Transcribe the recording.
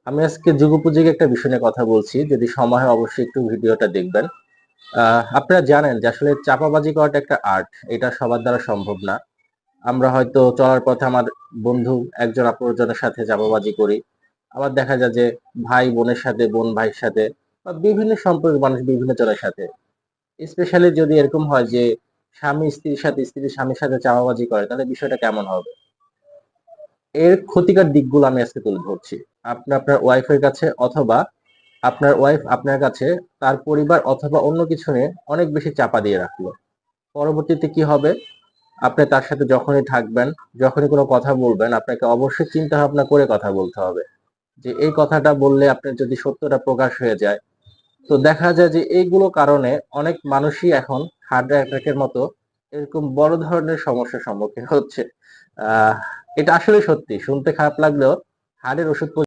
আমি আজকে যুগোপযোগী একটা বিষয় নিয়ে কথা বলছি। যদি সময় হয় অবশ্যই একটু ভিডিওটা দেখবেন। আপনারা জানেন যে আসলে চাপাবাজি করাটা একটা আর্ট। এটা সবার দ্বারা সম্ভব না। আমরা হয়তো চলার পথে আমার বন্ধু একজন অপরজনের সাথে চাপাবাজি করি। আবার দেখা যায় যে ভাই বোনের সাথে, বোন ভাইয়ের সাথে বা বিভিন্ন সম্পর্কের মানুষ বিভিন্ন জনের সাথে। স্পেশালি যদি এরকম হয় যে স্বামী স্ত্রীর সাথে, স্ত্রী স্বামীর সাথে চাপাবাজি করে তাহলে বিষয়টা কেমন হবে? এর ক্ষতিকর দিকগুলো আমি আজকে তুলে ধরছি। আপনি আপনার ওয়াইফের কাছে অথবা আপনার ওয়াইফ আপনার কাছে তার পরিবার অথবা অন্য কিছু নিয়ে অনেক বেশি চাপা দিয়ে রাখলো। পরবর্তীতে কি হবে? আপনি তার সাথে যখনই থাকবেন, যখনই কোনো কথা বলবেন, আপনাকে অবশ্যই চিন্তা ভাবনা করে কথা বলতে হবে। যে এই কথাটা বললে আপনার যদি সত্যটা প্রকাশ হয়ে যায়, তো দেখা যায় যে এইগুলো কারণে অনেক মানুষই এখন হার্ট অ্যাটাকের মতো এরকম বড় ধরনের সমস্যার সম্মুখীন হচ্ছে। আহ এটা আসলে সত্যি। শুনতে খারাপ লাগলেও হার্টের ওষুধ